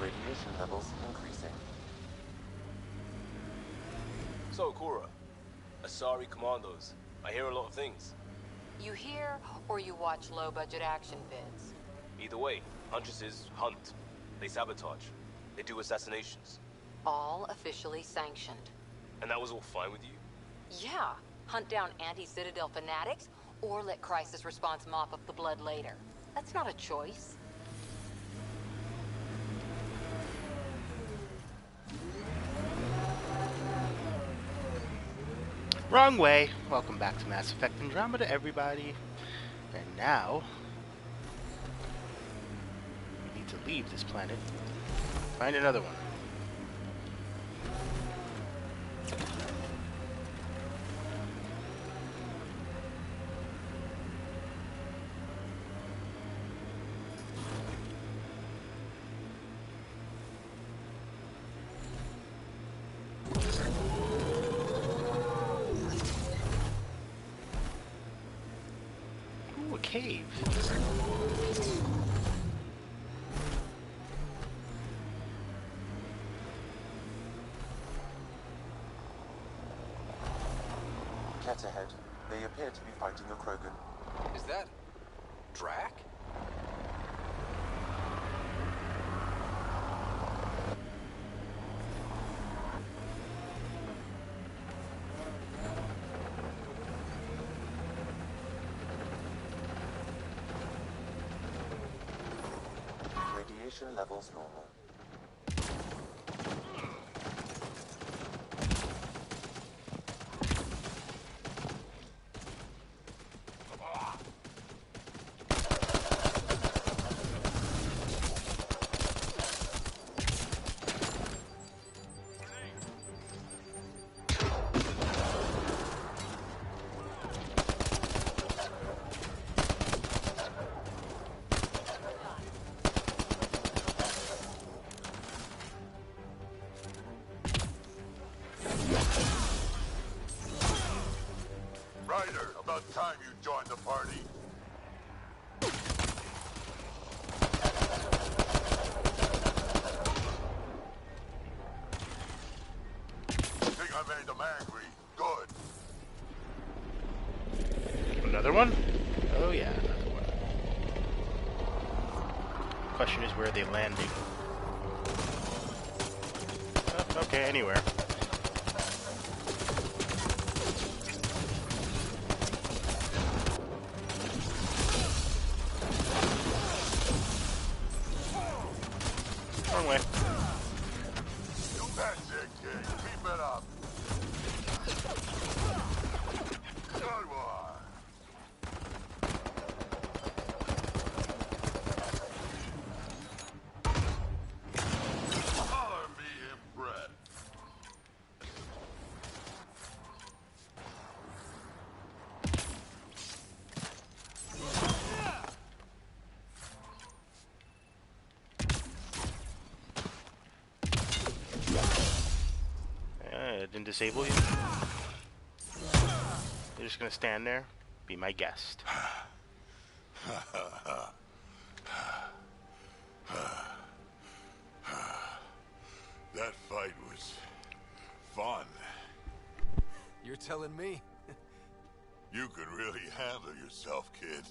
Radiation levels increasing. So, Cora, Asari Commandos. I hear a lot of things. You hear or you watch low-budget action vids? Either way, Huntresses hunt. They sabotage. They do assassinations. All officially sanctioned. And that was all fine with you? Yeah. Hunt down anti-Citadel fanatics, or let Crisis Response mop up the blood later. That's not a choice. Wrong way. Welcome back to Mass Effect Andromeda, everybody. And now, we need to leave this planet. Find another one. Cave. Cat ahead. They appear to be fighting a Krogan. Is that Drac? Radiation levels normal. About time you joined the party. Think I made them angry. Good. Another one? Oh yeah, another one. Question is, where are they landing? Oh, okay, anywhere. Wrong way. That's it, kid. Keep it up. Good one. Color me impressed. Didn't disable you? You're just gonna stand there? Be my guest. That fight was fun. You're telling me? You can really handle yourself, kid.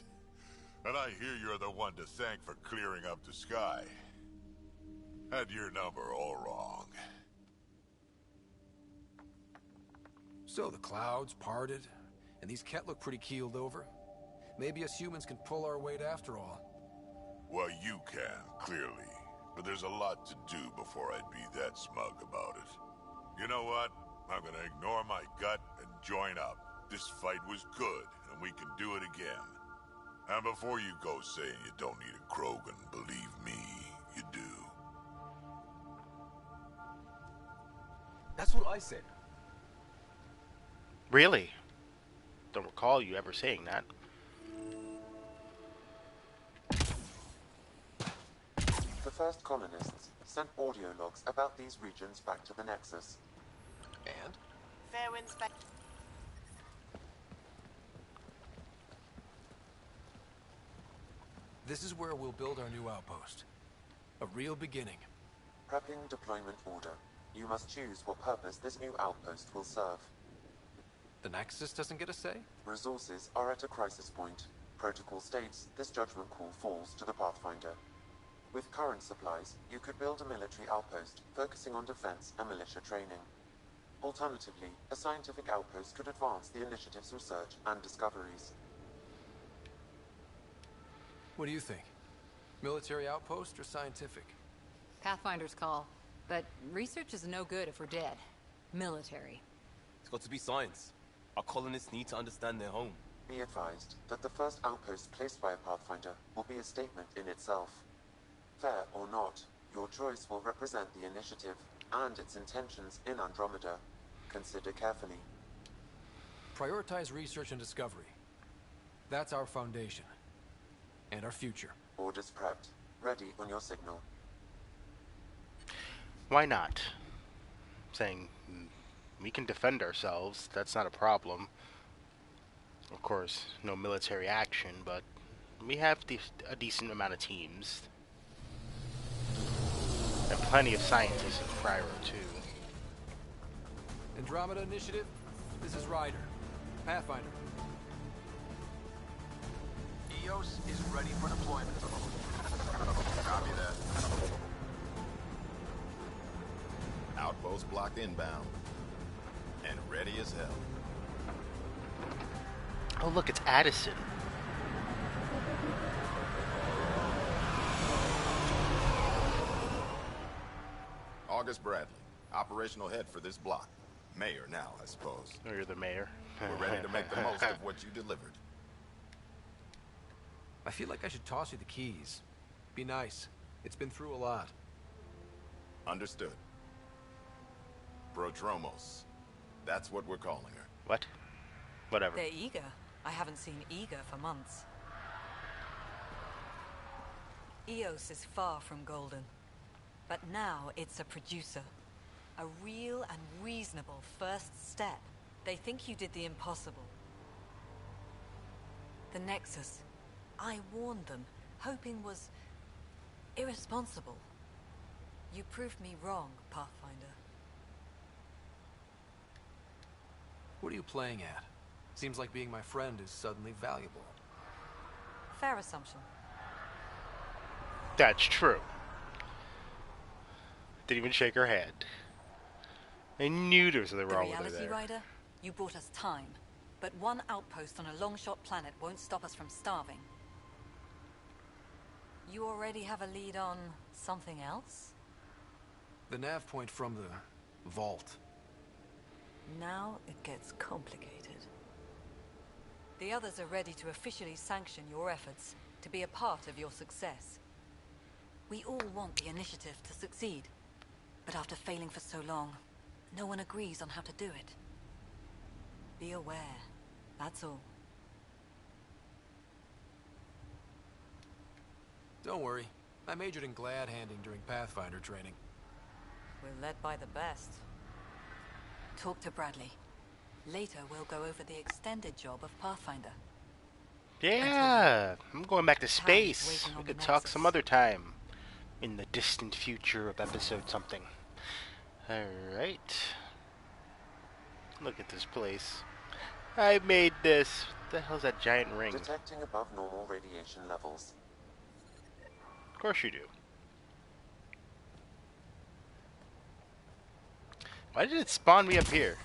And I hear you're the one to thank for clearing up the sky. Had your number all wrong. So the clouds parted, and these Ket look pretty keeled over. Maybe us humans can pull our weight after all. Well, you can, clearly. But there's a lot to do before I'd be that smug about it. You know what? I'm gonna ignore my gut and join up. This fight was good, and we can do it again. And before you go saying you don't need a Krogan, believe me, you do. That's what I said. Really? Don't recall you ever saying that. The first colonists sent audio logs about these regions back to the Nexus. And? Fairwind's back. This is where we'll build our new outpost. A real beginning. Prepping deployment order. You must choose what purpose this new outpost will serve. The Nexus doesn't get a say? Resources are at a crisis point. Protocol states this judgment call falls to the Pathfinder. With current supplies, you could build a military outpost, focusing on defense and militia training. Alternatively, a scientific outpost could advance the initiative's research and discoveries. What do you think? Military outpost or scientific? Pathfinder's call. But research is no good if we're dead. Military. It's got to be science. Our colonists need to understand their home. Be advised that the first outpost placed by a Pathfinder will be a statement in itself. Fair or not, your choice will represent the initiative and its intentions in Andromeda. Consider carefully. Prioritize research and discovery. That's our foundation. And our future. Orders prepped. Ready on your signal. Why not? Saying we can defend ourselves, that's not a problem. Of course, no military action, but we have a decent amount of teams. And plenty of scientists in Cryo, too. Andromeda Initiative, this is Ryder. Pathfinder. EOS is ready for deployment. Copy that. Outpost blocked inbound. And ready as hell. Oh, look, it's Addison. August Bradley, operational head for this block. Mayor now, I suppose. Oh, you're the mayor. We're ready to make the most of what you delivered. I feel like I should toss you the keys. Be nice. It's been through a lot. Understood. Prodromos. That's what we're calling her. What? Whatever. They're eager. I haven't seen eager for months. EOS is far from golden. But now it's a producer. A real and reasonable first step. They think you did the impossible. The Nexus. I warned them, hoping was irresponsible. You proved me wrong, Pathfinder. What are you playing at? Seems like being my friend is suddenly valuable. Fair assumption. That's true. Didn't even shake her hand. I knew there was something wrong with her The reality, there. Ryder, you bought us time. But one outpost on a long-shot planet won't stop us from starving. You already have a lead on something else? The nav point from the vault. Now it gets complicated. The others are ready to officially sanction your efforts, to be a part of your success. We all want the initiative to succeed, but after failing for so long, no one agrees on how to do it. Be aware, that's all. Don't worry. I majored in glad handing during Pathfinder training. We're led by the best. Talk to Bradley. Later, we'll go over the extended job of Pathfinder. Yeah, I'm going back to Time is space. waiting We on could the talk Nexus. some other time. In the distant future of episode something. Alright. Look at this place. I made this. What the hell's that giant ring? Detecting above normal radiation levels. Of course you do. Why did it spawn me up here?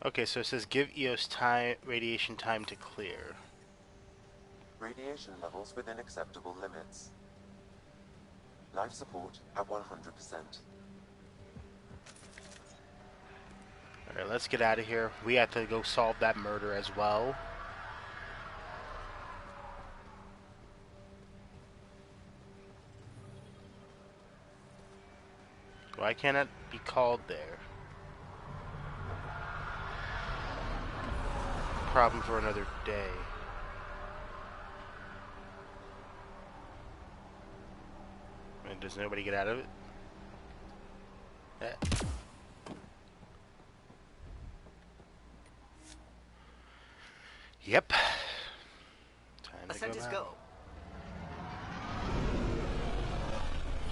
Okay, so it says give EOS time, radiation time to clear. Radiation levels within acceptable limits. Life support at 100%. Alright, let's get out of here. We have to go solve that murder as well. Why can't it be called there? Problem for another day. And does nobody get out of it? Yep. Time to Ascent is out. go.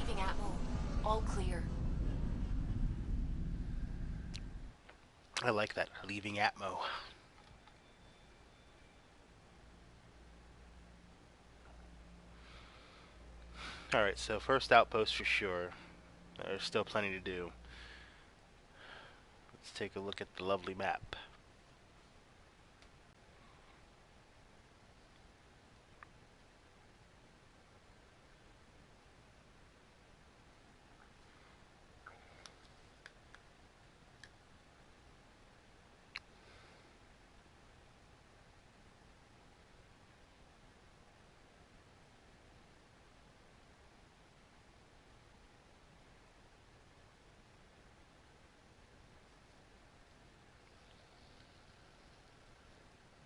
Leaving Atmo. All clear. I like that. Leaving Atmo. Alright, so first outpost for sure. There's still plenty to do. Let's take a look at the lovely map.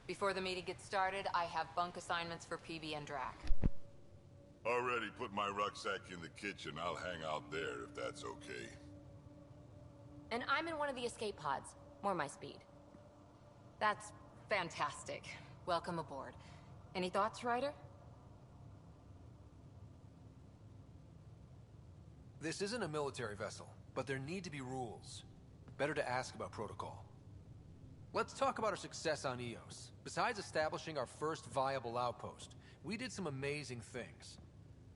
Before the meeting gets started, I have bunk assignments for PB and Drac. Already put my rucksack in the kitchen. I'll hang out there if that's okay. And I'm in one of the escape pods. More my speed. That's fantastic. Welcome aboard. Any thoughts, Ryder? This isn't a military vessel, but there need to be rules. Better to ask about protocol. Let's talk about our success on Eos. Besides establishing our first viable outpost, we did some amazing things.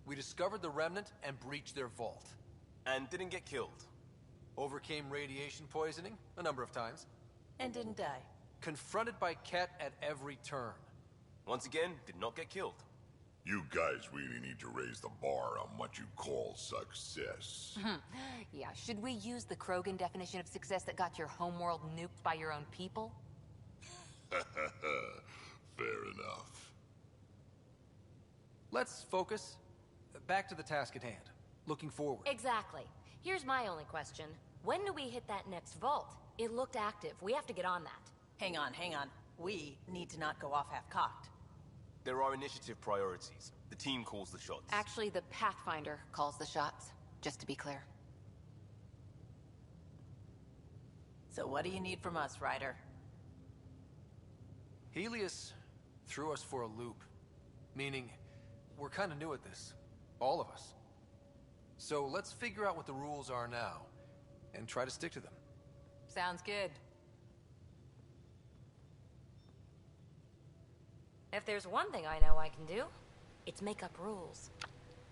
We discovered the Remnant and breached their vault. And didn't get killed. Overcame radiation poisoning a number of times. And didn't die. Confronted by Ket at every turn. Once again, did not get killed. You guys really need to raise the bar on what you call success. Yeah, should we use the Krogan definition of success that got your homeworld nuked by your own people? Fair enough. Let's focus. Back to the task at hand. Looking forward. Exactly. Here's my only question. When do we hit that next vault? It looked active. We have to get on that. Hang on. We need to not go off half-cocked. There are initiative priorities. The team calls the shots. Actually, the Pathfinder calls the shots, just to be clear. So what do you need from us, Ryder? Helios threw us for a loop. Meaning, we're kind of new at this. All of us. So let's figure out what the rules are now, and try to stick to them. Sounds good. If there's one thing I know I can do, it's make up rules.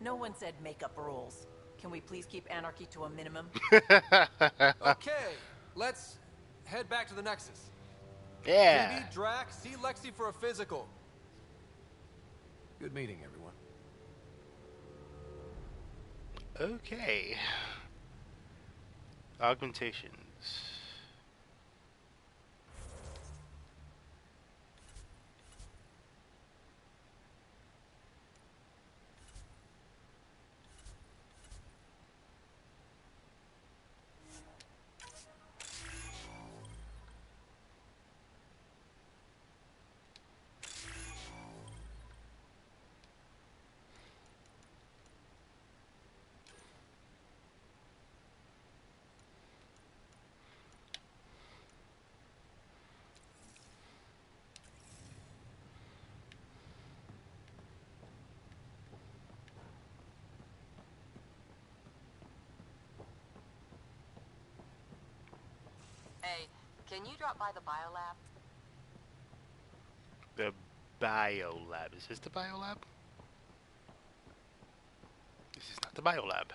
No one said make up rules. Can we please keep anarchy to a minimum? Okay, let's head back to the Nexus. Yeah. PB, Drac, see Lexi for a physical. Good meeting, everyone. Okay. Augmentations. Hey, can you drop by the biolab? The biolab. Is this the biolab? This is not the biolab.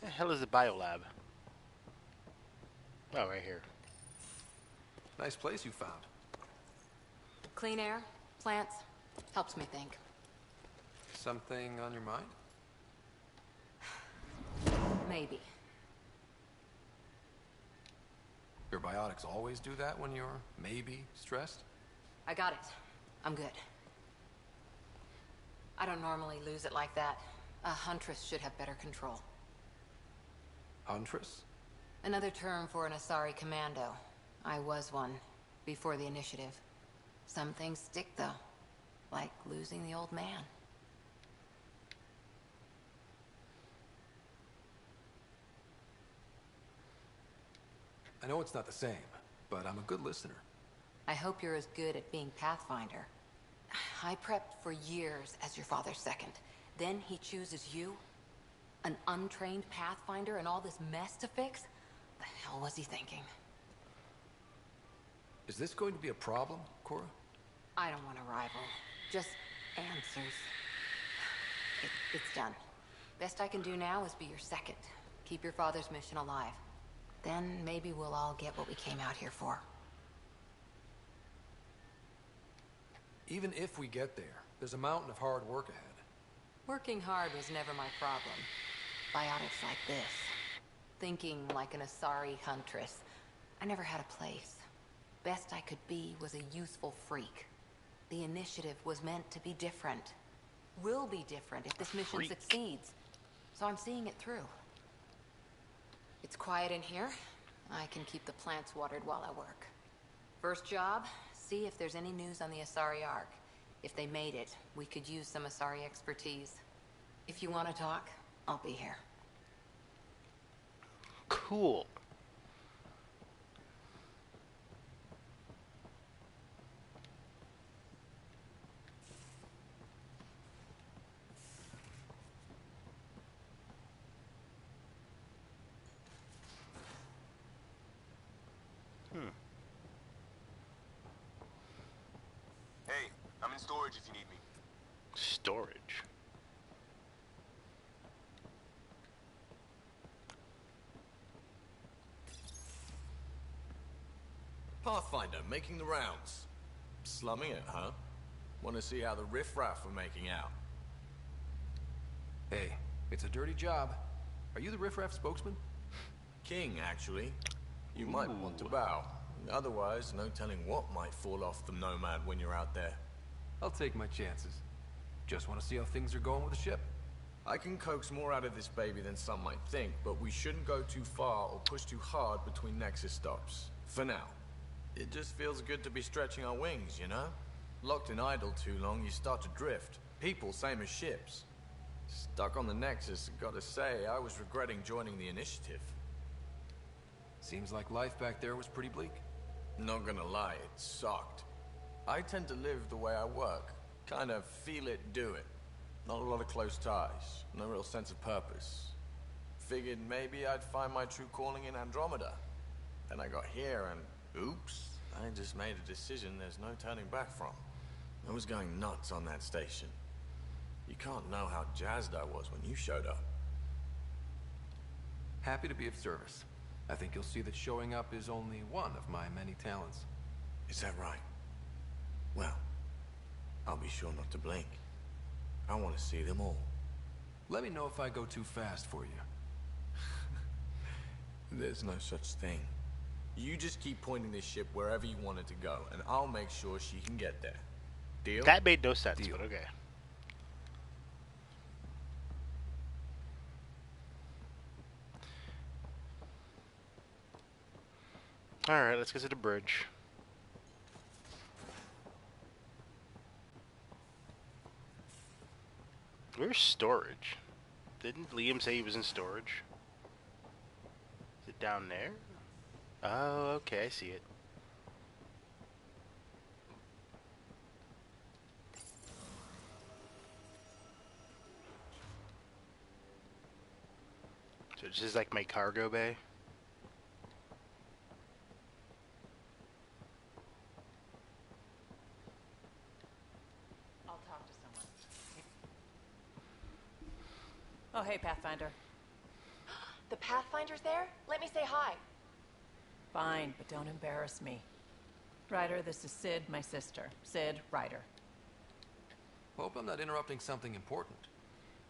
The hell is the biolab? Oh, right here. Nice place you found. Clean air, plants, helps me think. Something on your mind? Maybe. Your biotics always do that when you're maybe stressed? I got it. I'm good. I don't normally lose it like that. A huntress should have better control. Huntress? Another term for an Asari commando. I was one, before the initiative. Some things stick, though. Like losing the old man. know it's not the same, but I'm a good listener. I hope you're as good at being Pathfinder. I prepped for years as your father's second. Then he chooses you? An untrained Pathfinder and all this mess to fix? The hell was he thinking? Is this going to be a problem, Cora? I don't want a rival. Just answers. It's done. Best I can do now is be your second. Keep your father's mission alive. Then maybe we'll all get what we came out here for. Even if we get there, there's a mountain of hard work ahead. Working hard was never my problem. Biotics like this. Thinking like an Asari huntress. I never had a place. Best I could be was a useful freak. The initiative was meant to be different. Will be different if this mission succeeds. So I'm seeing it through. It's quiet in here. I can keep the plants watered while I work. First job, see if there's any news on the Asari Ark. If they made it, we could use some Asari expertise. If you want to talk, I'll be here. Cool. Hey, I'm in storage if you need me. Storage. Pathfinder, making the rounds. Slumming it, huh? Want to see how the riffraff are making out? Hey, it's a dirty job. Are you the riffraff spokesman? King, actually. You might want to bow. Otherwise, no telling what might fall off the Nomad when you're out there. I'll take my chances. Just want to see how things are going with the ship. I can coax more out of this baby than some might think, but we shouldn't go too far or push too hard between Nexus stops. For now. It just feels good to be stretching our wings, you know? Locked in idle too long, you start to drift. People, same as ships. Stuck on the Nexus, gotta say, I was regretting joining the Initiative. Seems like life back there was pretty bleak. Not gonna lie, it sucked. I tend to live the way I work. Kind of feel it, do it. Not a lot of close ties. No real sense of purpose. Figured maybe I'd find my true calling in Andromeda. Then I got here and, oops, I just made a decision there's no turning back from. I was going nuts on that station. You can't know how jazzed I was when you showed up. Happy to be of service. I think you'll see that showing up is only one of my many talents. Is that right? Well, I'll be sure not to blink. I want to see them all. Let me know if I go too fast for you. There's no such thing. You just keep pointing this ship wherever you want it to go, and I'll make sure she can get there. Deal? That made no sense, Deal. but okay. Alright, let's get to the bridge. Where's storage? Didn't Liam say he was in storage? Is it down there? Oh, okay, I see it. So this is like my cargo bay? I'll talk to someone. Oh, hey, Pathfinder. The Pathfinder's there? Let me say hi. Fine, but don't embarrass me. Ryder, this is Sid, my sister. Sid, Ryder. Hope I'm not interrupting something important.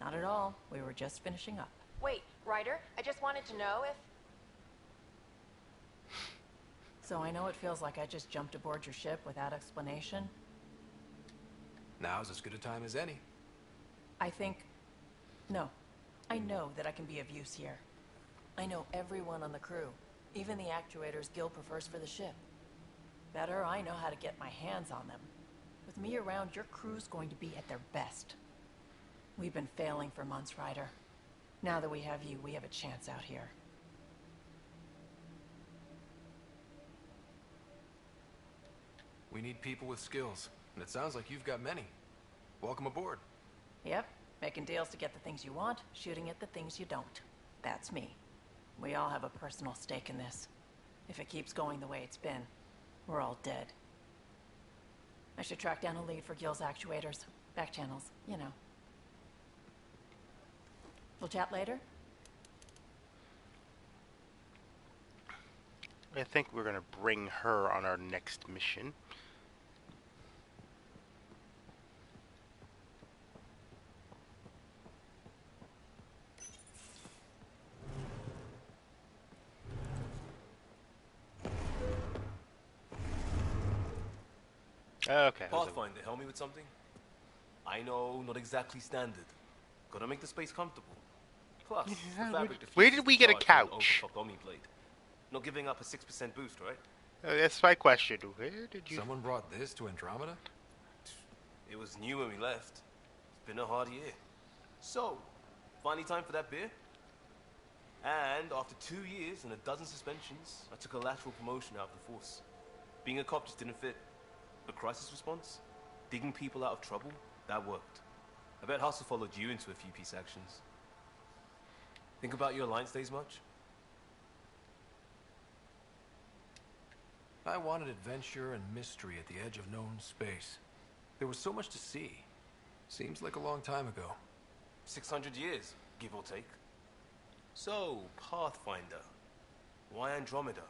Not at all. We were just finishing up. Wait, Ryder, I just wanted to know if... So I know it feels like I just jumped aboard your ship without explanation. Now's as good a time as any. I think... No. I know that I can be of use here. I know everyone on the crew. Even the actuators Gil prefers for the ship. Better, I know how to get my hands on them. With me around, your crew's going to be at their best. We've been failing for months, Ryder. Now that we have you, we have a chance out here. We need people with skills, and it sounds like you've got many. Welcome aboard. Yep, making deals to get the things you want, shooting at the things you don't. That's me. We all have a personal stake in this. If it keeps going the way it's been, we're all dead. I should track down a lead for Gil's actuators. Back channels, you know. We'll chat later? I think we're gonna bring her on our next mission. Okay. Pathfinder, help me with something? I know, not exactly standard. Gotta make the space comfortable. Plus, the fabric where did we get a couch? Blade. Not giving up a 6% boost, right? That's my question. Where did you... Someone brought this to Andromeda? It was new when we left. It's been a hard year. So, finally time for that beer? And after 2 years and a dozen suspensions, I took a lateral promotion out of the force. Being a cop just didn't fit. The crisis response? Digging people out of trouble? That worked. I bet Hustle followed you into a few peace actions. Think about your Alliance days much? I wanted adventure and mystery at the edge of known space. There was so much to see. Seems like a long time ago. 600 years, give or take. So, Pathfinder. Why Andromeda?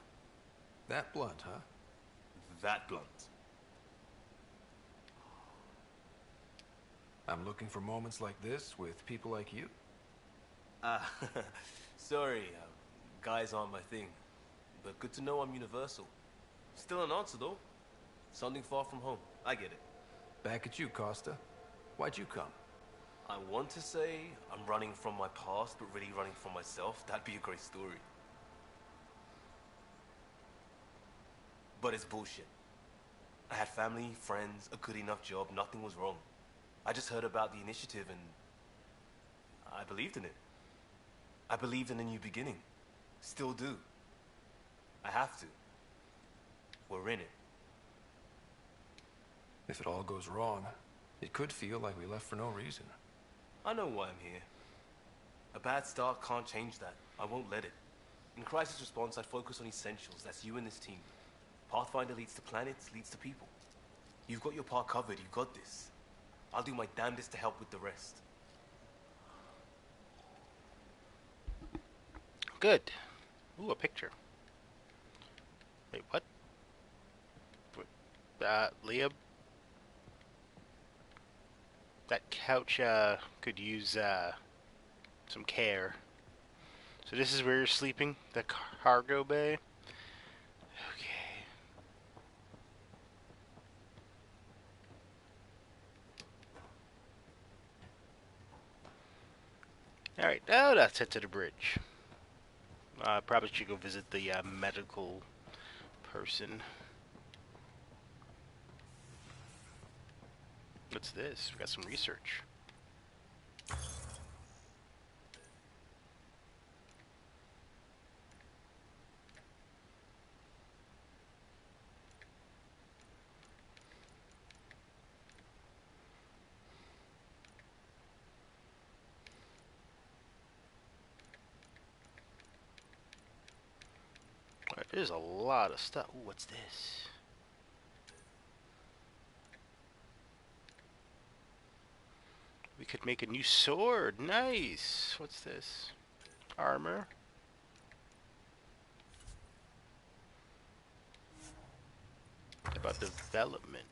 That blunt, huh? That blunt. I'm looking for moments like this with people like you. Sorry, guys aren't my thing. But good to know I'm universal. Still an answer, though. Something far from home. I get it. Back at you, Costa. Why'd you come? I want to say I'm running from my past, but really running from myself. That'd be a great story. But it's bullshit. I had family, friends, a good enough job, nothing was wrong. I just heard about the initiative and I believed in it. I believed in a new beginning. Still do. I have to. We're in it. If it all goes wrong, it could feel like we left for no reason. I know why I'm here. A bad start can't change that. I won't let it. In crisis response, I'd focus on essentials. That's you and this team. Pathfinder leads to planets, leads to people. You've got your part covered. You've got this. I'll do my damnedest to help with the rest. Good. Ooh, a picture. Wait, what? Liam? That couch, could use, some care. So this is where you're sleeping? The cargo bay? Okay. Alright, now let's head to the bridge. Probably should go visit the, medical person. What's this? We got some research. There's a lot of stuff. Ooh, what's this? We could make a new sword. Nice. What's this? Armor. About development.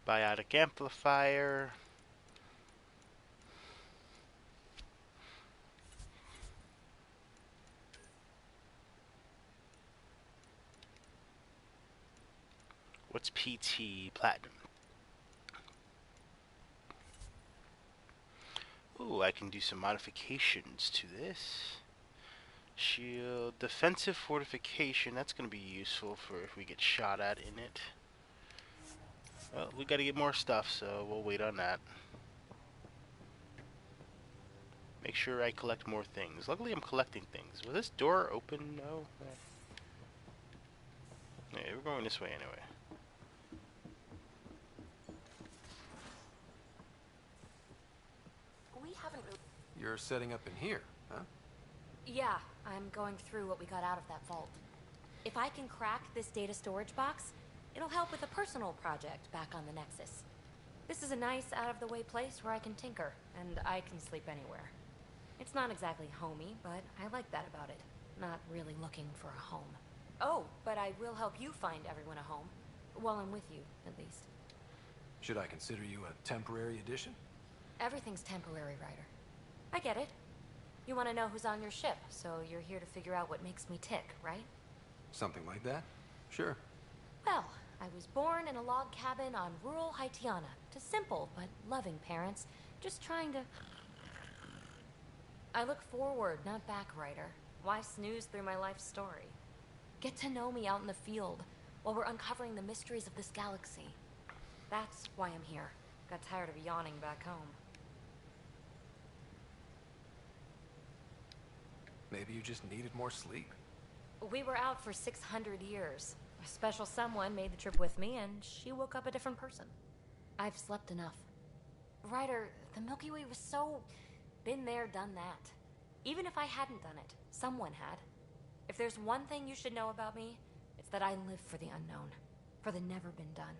Biotic amplifier. What's PT Platinum? Ooh, I can do some modifications to this. Shield, defensive fortification, that's going to be useful for if we get shot at in it. Well, we got to get more stuff, so we'll wait on that. Make sure I collect more things. Luckily, I'm collecting things. Was this door open? No? Yeah, we're going this way anyway. We haven't really... You're setting up in here, huh? Yeah, I'm going through what we got out of that vault. If I can crack this data storage box, it'll help with a personal project back on the Nexus. This is a nice, out-of-the-way place where I can tinker, and I can sleep anywhere. It's not exactly homey, but I like that about it. Not really looking for a home. Oh, but I will help you find everyone a home. While I'm with you, at least. Should I consider you a temporary addition? Everything's temporary, Ryder. I get it. You want to know who's on your ship, so you're here to figure out what makes me tick, right? Something like that? Sure. Well, I was born in a log cabin on rural Haitiana to simple but loving parents, just trying to... I look forward, not back, Ryder. Why snooze through my life story? Get to know me out in the field while we're uncovering the mysteries of this galaxy. That's why I'm here. Got tired of yawning back home. Maybe you just needed more sleep. We were out for 600 years. A special someone made the trip with me, and she woke up a different person. I've slept enough. Ryder, the Milky Way was so... been there, done that. Even if I hadn't done it, someone had. If there's one thing you should know about me, it's that I live for the unknown. For the never been done.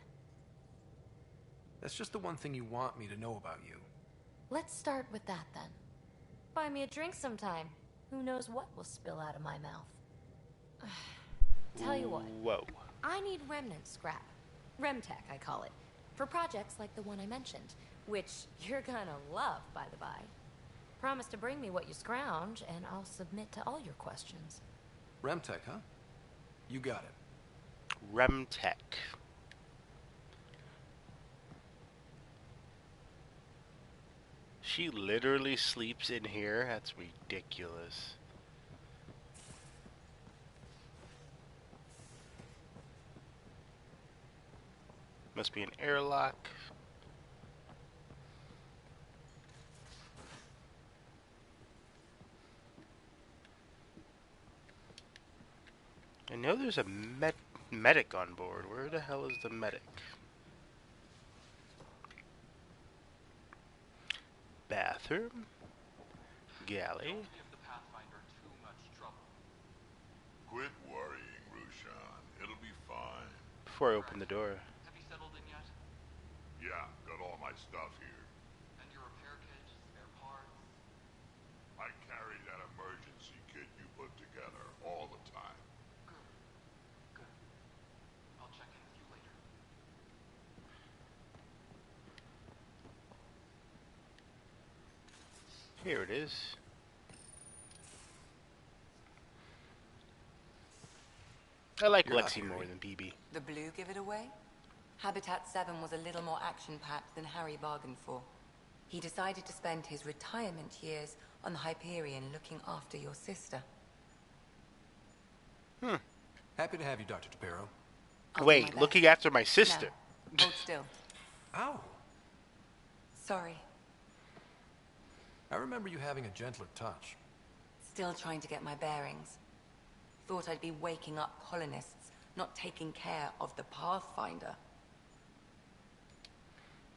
That's just the one thing you want me to know about you. Let's start with that, then. Buy me a drink sometime. Who knows what will spill out of my mouth. Tell you what. Whoa. I need remnant scrap. Remtech, I call it. For projects like the one I mentioned. Which you're gonna love, by the by. Promise to bring me what you scrounge, and I'll submit to all your questions. Remtech, huh? You got it. Remtech. She literally sleeps in here? That's ridiculous. Must be an airlock. I know there's a medic on board. Where the hell is the medic? Bathroom. Galley. Quit worrying, Rushan. It'll be fine. Before I open the door. Have you settled in yet? Yeah, got all my stuff here. And your repair kit, spare parts? I carry that emergency kit you put together all the time. Good. Good. I'll check in with you later. Here it is. I like Lexi more than BB. The blue give it away? Habitat 7 was a little more action-packed than Harry bargained for. He decided to spend his retirement years on the Hyperion looking after your sister. Happy to have you, Dr. DePero. Wait, looking after my sister? No. Hold still. Ow. Sorry. I remember you having a gentler touch. Still trying to get my bearings. Thought I'd be waking up colonists, not taking care of the Pathfinder.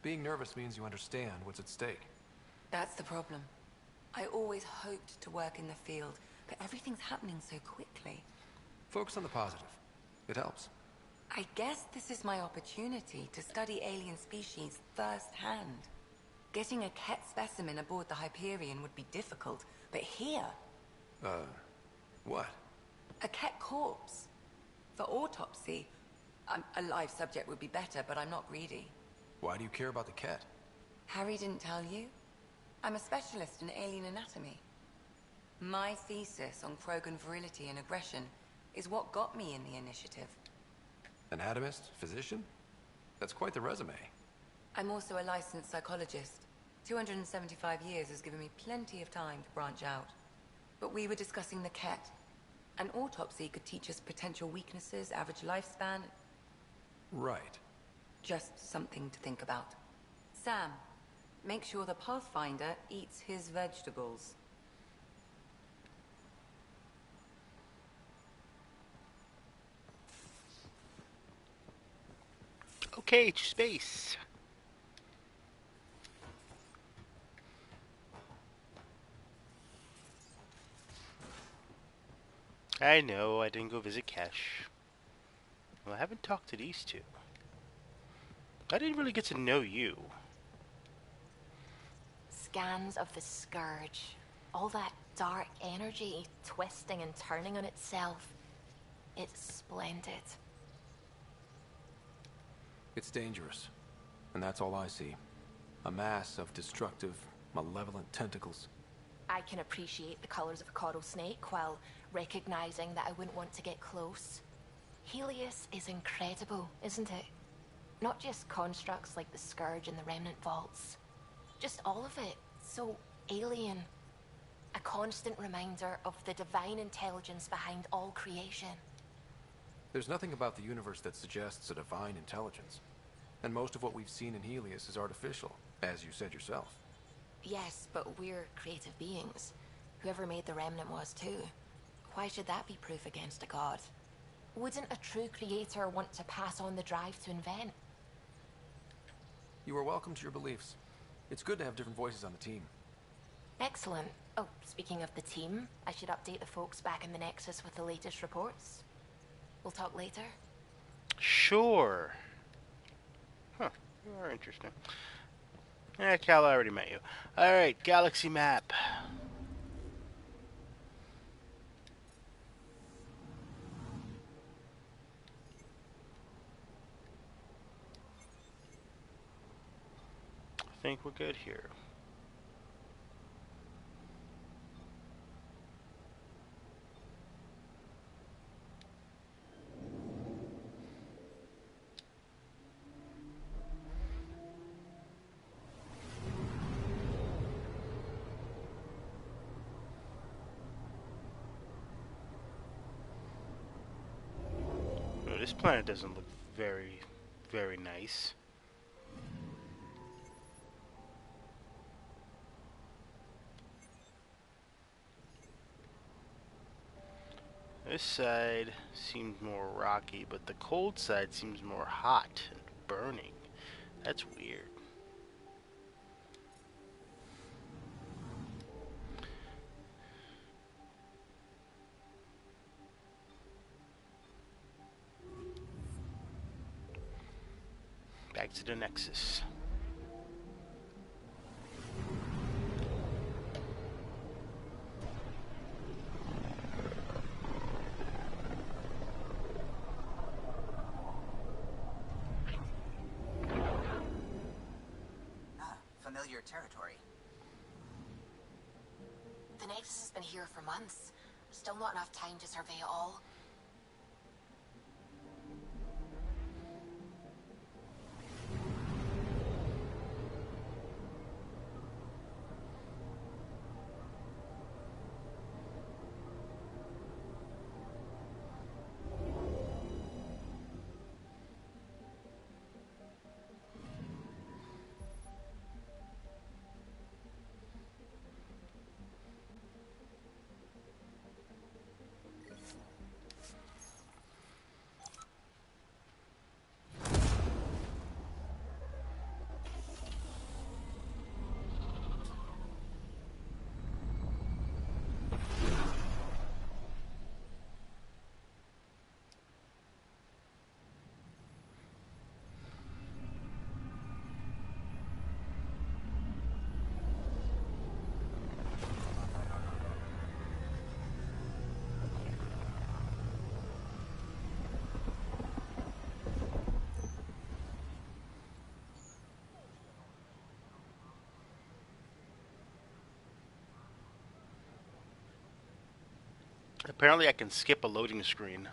Being nervous means you understand what's at stake. That's the problem. I always hoped to work in the field, but everything's happening so quickly. Focus on the positive. It helps. I guess this is my opportunity to study alien species firsthand. Getting a Ket specimen aboard the Hyperion would be difficult, but here... What? A Ket corpse. For autopsy, a live subject would be better, but I'm not greedy. Why do you care about the Ket? Harry didn't tell you? I'm a specialist in alien anatomy. My thesis on Krogan virility and aggression is what got me in the initiative. Anatomist? Physician? That's quite the resume. I'm also a licensed psychologist. 275 years has given me plenty of time to branch out. But we were discussing the Ket. An autopsy could teach us potential weaknesses, average lifespan. Right. Just something to think about. Sam, make sure the Pathfinder eats his vegetables. Okay, to space. I know, I didn't go visit Cash. Well, I haven't talked to these two. I didn't really get to know you. Scans of the Scourge. All that dark energy twisting and turning on itself. It's splendid. It's dangerous. And that's all I see. A mass of destructive, malevolent tentacles. I can appreciate the colors of a coral snake while recognizing that I wouldn't want to get close. Helios is incredible, isn't it? Not just constructs like the Scourge and the Remnant Vaults. Just all of it. So alien. A constant reminder of the divine intelligence behind all creation. There's nothing about the universe that suggests a divine intelligence. And most of what we've seen in Helios is artificial, as you said yourself. Yes, but we're creative beings. Whoever made the Remnant was too. Why should that be proof against a god? Wouldn't a true creator want to pass on the drive to invent? You are welcome to your beliefs. It's good to have different voices on the team. Excellent. Oh, speaking of the team, I should update the folks back in the Nexus with the latest reports. We'll talk later. Sure. Huh, you are interesting. Yeah, Cal, I already met you. Alright, galaxy map. I think we're good here. Oh, this planet doesn't look very, very nice. This side seems more rocky, but the cold side seems more hot and burning. That's weird. Back to the Nexus. Familiar territory. The Nexus has been here for months. Still not enough time to survey it all. Apparently I can skip a loading screen.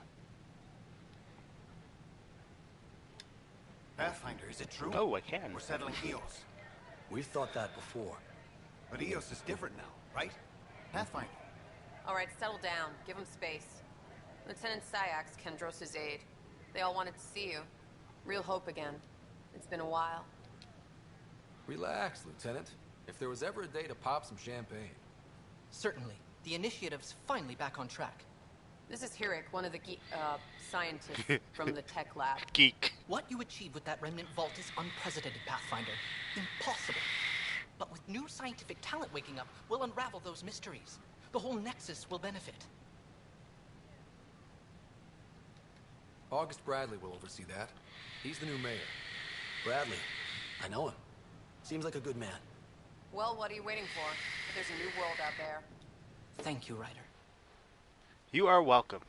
Pathfinder, is it true? Oh, I can. We're settling Eos. We've thought that before. But Eos is different now, right? Pathfinder. All right, settle down. Give him space. Lieutenant Syax, Kendros' aide. They all wanted to see you. Real hope again. It's been a while. Relax, Lieutenant. If there was ever a day to pop some champagne. Certainly. The initiative's finally back on track. This is Hirik, one of the scientists from the tech lab. Geek. What you achieved with that remnant vault is unprecedented, Pathfinder. Impossible. But with new scientific talent waking up, we'll unravel those mysteries. The whole Nexus will benefit. August Bradley will oversee that. He's the new mayor. Bradley. I know him. Seems like a good man. Well, what are you waiting for? There's a new world out there. Thank you, Ryder. You are welcome.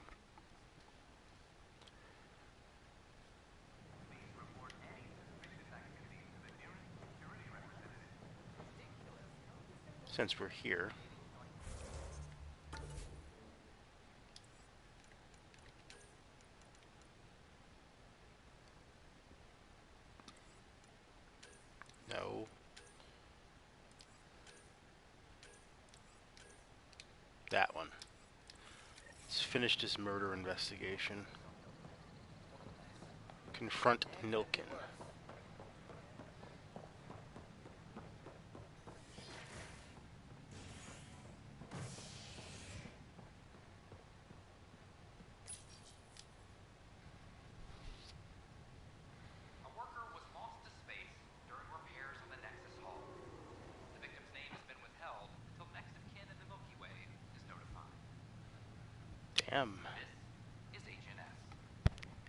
Since we're here. No. That one. Let's finish this murder investigation. Confront Nilkin.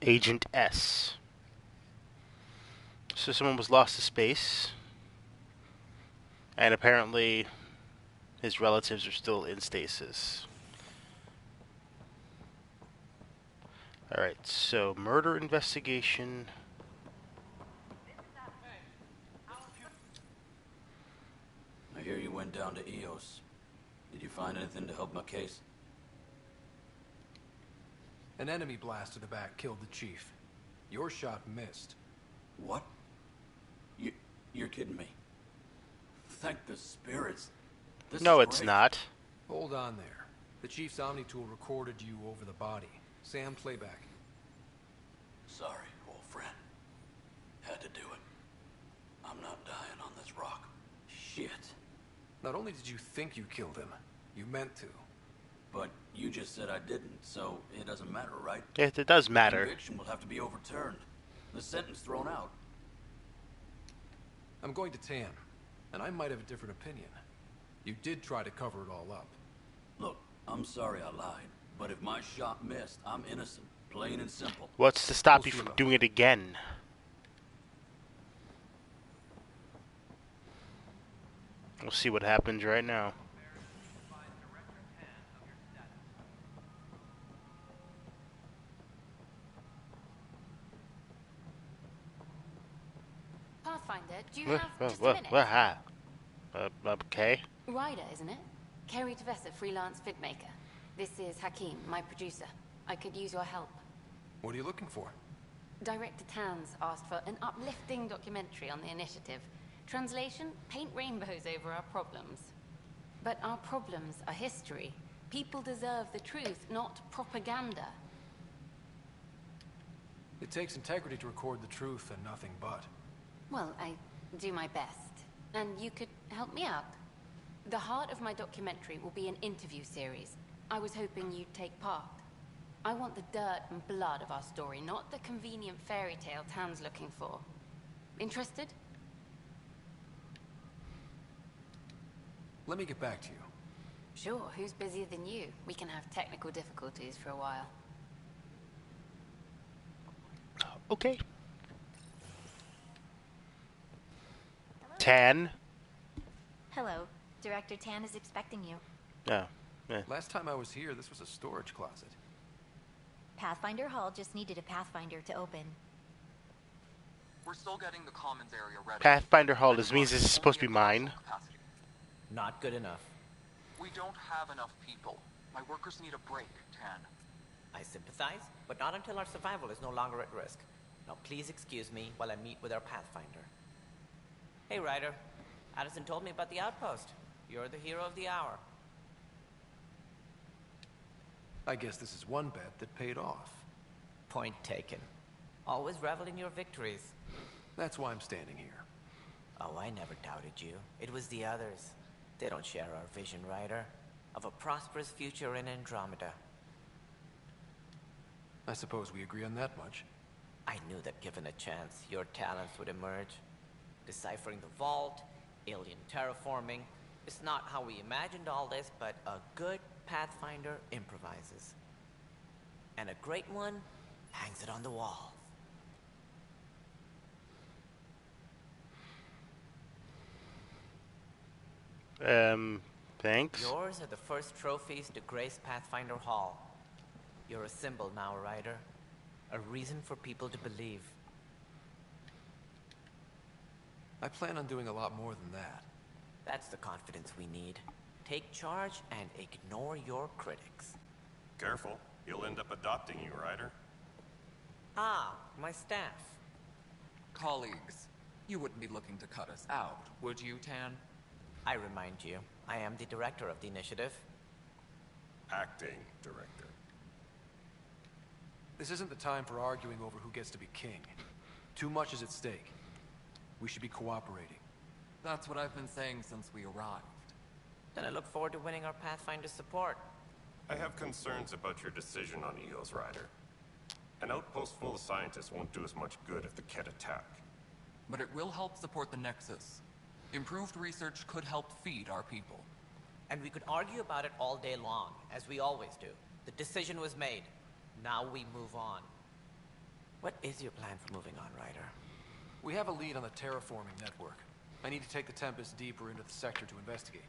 Agent S. So someone was lost to space, and apparently his relatives are still in stasis. Alright, so murder investigation. I hear you went down to Eos. Did you find anything to help my case? An enemy blast to the back killed the chief. Your shot missed. What? You're kidding me. Thank the spirits. This No, is it's great. not. Hold on there. The chief's Omni-tool recorded you over the body. Sam, playback. Sorry, old friend. Had to do it. I'm not dying on this rock. Shit. Not only did you think you killed him, you meant to. But you just said I didn't, so it doesn't matter, right? It does matter. Conviction will have to be overturned. The sentence thrown out. I'm going to Tam, and I might have a different opinion. You did try to cover it all up. Look, I'm sorry I lied, but if my shot missed, I'm innocent. Plain and simple. What's to stop you from doing it again? We'll see what happens right now. Pathfinder, do you have just a minute? Okay. Ryder, isn't it? Kerry Tavessa, freelance vidmaker. This is Hakim, my producer. I could use your help. What are you looking for? Director Tans asked for an uplifting documentary on the initiative. Translation, paint rainbows over our problems. But our problems are history. People deserve the truth, not propaganda. It takes integrity to record the truth and nothing but. Well, I do my best. And you could help me out. The heart of my documentary will be an interview series. I was hoping you'd take part. I want the dirt and blood of our story, not the convenient fairy tale Tan's looking for. Interested? Let me get back to you. Sure, who's busier than you? We can have technical difficulties for a while. Okay. Tan. Hello. Director Tan is expecting you. Oh. Yeah. Last time I was here, this was a storage closet. Pathfinder Hall just needed a Pathfinder to open. We're still getting the commons area ready. Pathfinder Hall. This means this is supposed to be mine. Not good enough. We don't have enough people. My workers need a break, Tan. I sympathize, but not until our survival is no longer at risk. Now please excuse me while I meet with our Pathfinder. Hey, Ryder. Addison told me about the outpost. You're the hero of the hour. I guess this is one bet that paid off. Point taken. Always revel in your victories. That's why I'm standing here. Oh, I never doubted you. It was the others. They don't share our vision, Ryder. Of a prosperous future in Andromeda. I suppose we agree on that much. I knew that given a chance, your talents would emerge. Deciphering the vault, alien terraforming. It's not how we imagined all this, but a good Pathfinder improvises. And a great one hangs it on the wall. Thanks. Yours are the first trophies to grace Pathfinder Hall. You're a symbol now, Ryder. A reason for people to believe. I plan on doing a lot more than that. That's the confidence we need. Take charge and ignore your critics. Careful. He'll end up adopting you, Ryder. Ah, my staff. Colleagues, you wouldn't be looking to cut us out, would you, Tan? I remind you, I am the director of the initiative. Acting director. This isn't the time for arguing over who gets to be king. Too much is at stake. We should be cooperating. That's what I've been saying since we arrived. Then I look forward to winning our Pathfinder support. I have concerns about your decision on Eos, Ryder. An outpost full of scientists won't do us much good if the Kett attack. But it will help support the Nexus. Improved research could help feed our people. And we could argue about it all day long, as we always do. The decision was made. Now we move on. What is your plan for moving on, Ryder? We have a lead on the terraforming network. I need to take the Tempest deeper into the sector to investigate.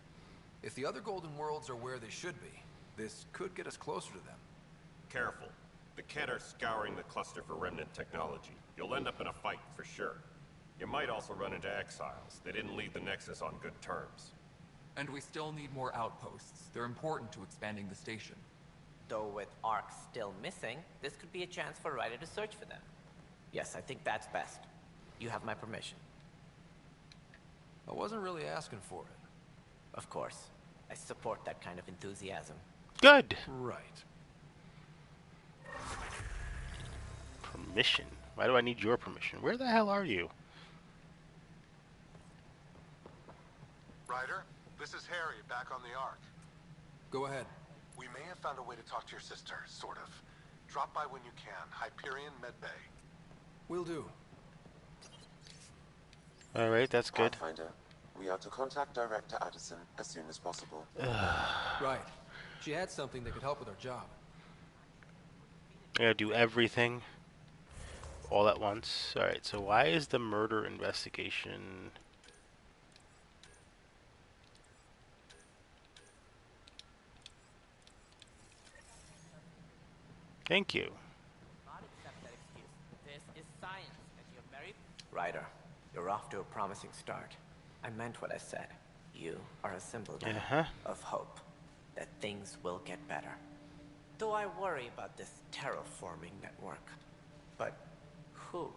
If the other Golden Worlds are where they should be, this could get us closer to them. Careful. The Kett are scouring the cluster for remnant technology. You'll end up in a fight, for sure. You might also run into exiles. They didn't leave the Nexus on good terms. And we still need more outposts. They're important to expanding the station. Though with Ark still missing, this could be a chance for Ryder to search for them. Yes, I think that's best. You have my permission. I wasn't really asking for it. Of course. I support that kind of enthusiasm. Good. Right. Permission? Why do I need your permission? Where the hell are you? Ryder, this is Harry, back on the Ark. Go ahead. We may have found a way to talk to your sister, sort of. Drop by when you can. Hyperion Medbay. Will do. Alright, that's good. Pathfinder, we are to contact Director Addison as soon as possible. Right. She had something that could help with our job. I gotta do everything all at once. Alright, so why is the murder investigation... Thank you. Not accept that excuse. This is science, and you're very... Ryder, you're off to a promising start. I meant what I said. You are a symbol now of hope. That things will get better. Though I worry about this terraforming network. But who?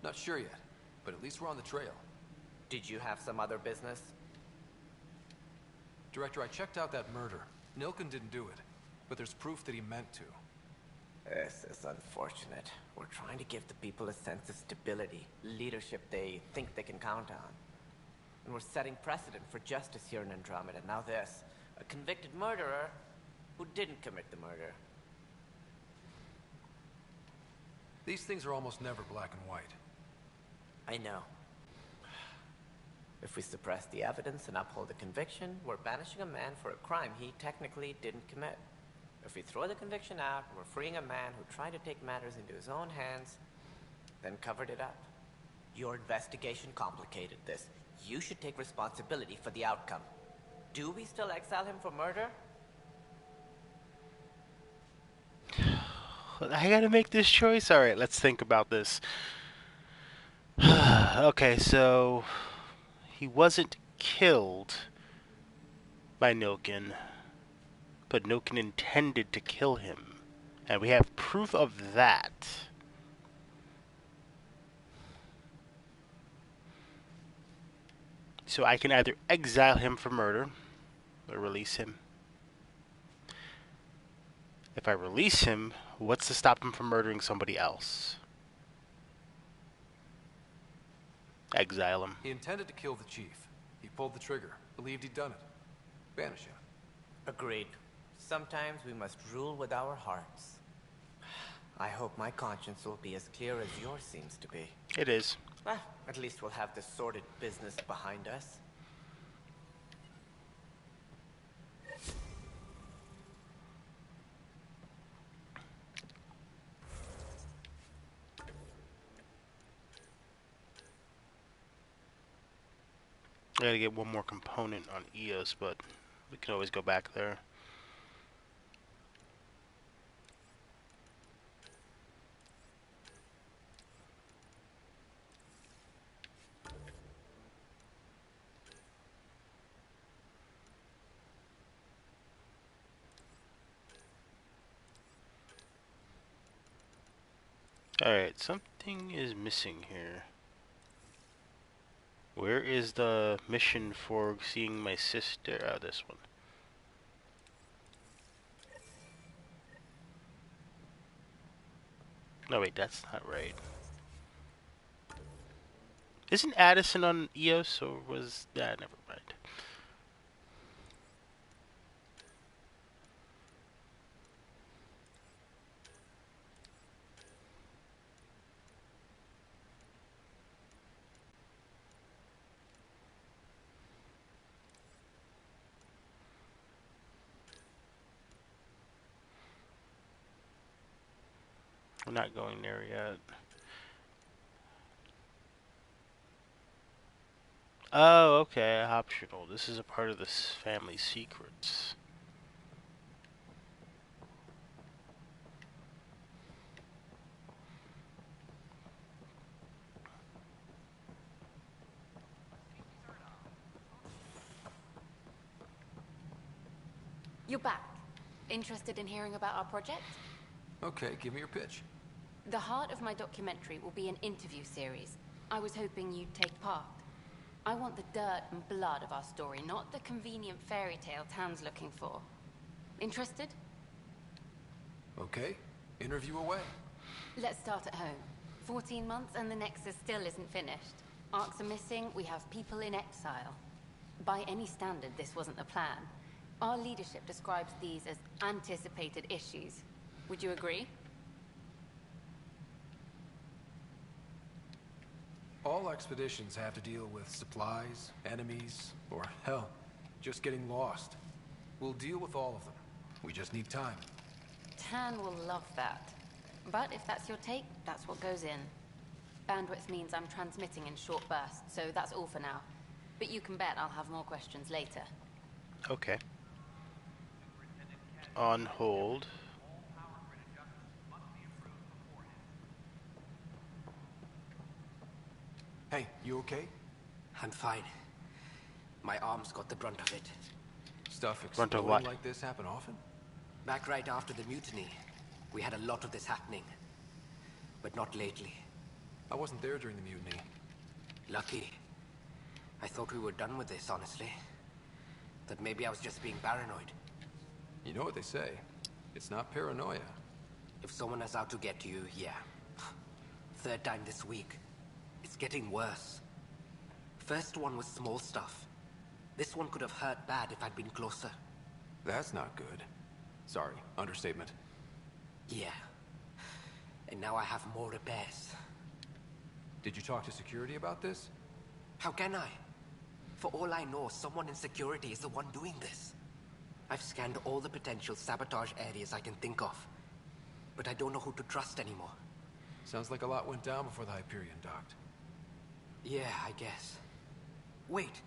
Not sure yet, but at least we're on the trail. Did you have some other business? Director, I checked out that murder. Nilken didn't do it, but there's proof that he meant to. This is unfortunate. We're trying to give the people a sense of stability, leadership they think they can count on. And we're setting precedent for justice here in Andromeda. Now this, a convicted murderer who didn't commit the murder. These things are almost never black and white. I know. If we suppress the evidence and uphold the conviction, we're banishing a man for a crime he technically didn't commit. If we throw the conviction out, we're freeing a man who tried to take matters into his own hands, then covered it up. Your investigation complicated this. You should take responsibility for the outcome. Do we still exile him for murder? I gotta make this choice? Alright, let's think about this. Okay, so... he wasn't killed by Nilken, but Nilken intended to kill him. And we have proof of that. So I can either exile him for murder or release him. If I release him, what's to stop him from murdering somebody else? Exile him. He intended to kill the chief. He pulled the trigger, believed he'd done it. Banish him. Agreed. Sometimes we must rule with our hearts. I hope my conscience will be as clear as yours seems to be. It is. Well, at least we'll have this sordid business behind us. I gotta get one more component on EOS, but we can always go back there. Alright, something is missing here. Where is the mission for seeing my sister? Oh, this one. No, wait, that's not right. Isn't Addison on EOS, or was that? Never mind. We're not going there yet. Oh, okay, optional. This is a part of this family secrets. You're back. Interested in hearing about our project? Okay, give me your pitch. The heart of my documentary will be an interview series. I was hoping you'd take part. I want the dirt and blood of our story, not the convenient fairy tale Tan's looking for. Interested? Okay, interview away. Let's start at home. 14 months and the Nexus still isn't finished. Arcs are missing, we have people in exile. By any standard, this wasn't the plan. Our leadership describes these as anticipated issues. Would you agree? All expeditions have to deal with supplies, enemies, or hell, just getting lost. We'll deal with all of them. We just need time. Tan will love that. But if that's your take, that's what goes in. Bandwidth means I'm transmitting in short bursts, so that's all for now. But you can bet I'll have more questions later. Okay. On hold. Hey, you okay? I'm fine. My arms got the brunt of it. Stuff Brunt of exploding what? like this happen often? Back right after the mutiny, we had a lot of this happening. But not lately. I wasn't there during the mutiny. Lucky. I thought we were done with this, honestly. That maybe I was just being paranoid. You know what they say. It's not paranoia. If someone is out to get you, yeah. Third time this week. It's getting worse. First one was small stuff. This one could have hurt bad if I'd been closer. That's not good. Sorry, understatement. Yeah. And now I have more repairs. Did you talk to security about this? How can I? For all I know, someone in security is the one doing this. I've scanned all the potential sabotage areas I can think of. But I don't know who to trust anymore. Sounds like a lot went down before the Hyperion docked. Yeah, I guess. Wait.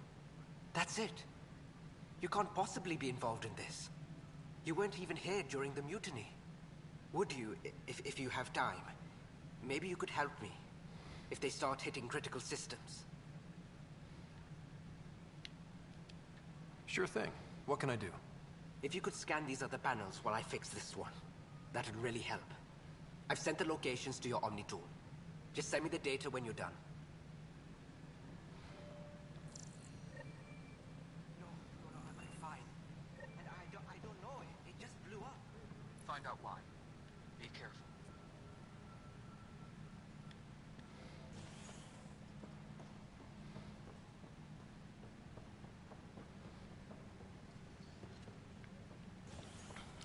That's it. You can't possibly be involved in this. You weren't even here during the mutiny. Would you, if you have time? Maybe you could help me. If they start hitting critical systems. Sure thing. What can I do? If you could scan these other panels while I fix this one, that'd really help. I've sent the locations to your Omni tool. Just send me the data when you're done. Be careful.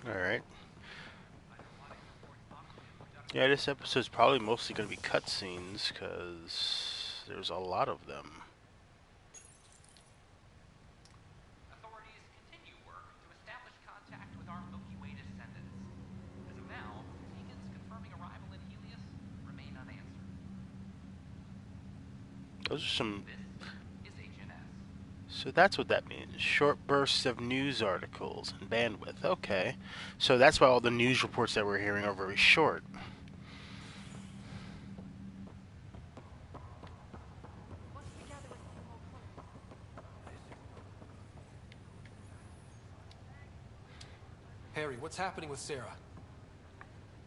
Alright. Yeah, this episode's probably mostly going to be cutscenes, because there's a lot of them. Authorities continue work to establish contact with our Milky Way descendants. As of now, beacons confirming arrival in Helios remain unanswered. Those are some... This is HNS. So that's what that means. Short bursts of news articles and bandwidth. Okay. So that's why all the news reports that we're hearing are very short. Harry, what's happening with Sarah?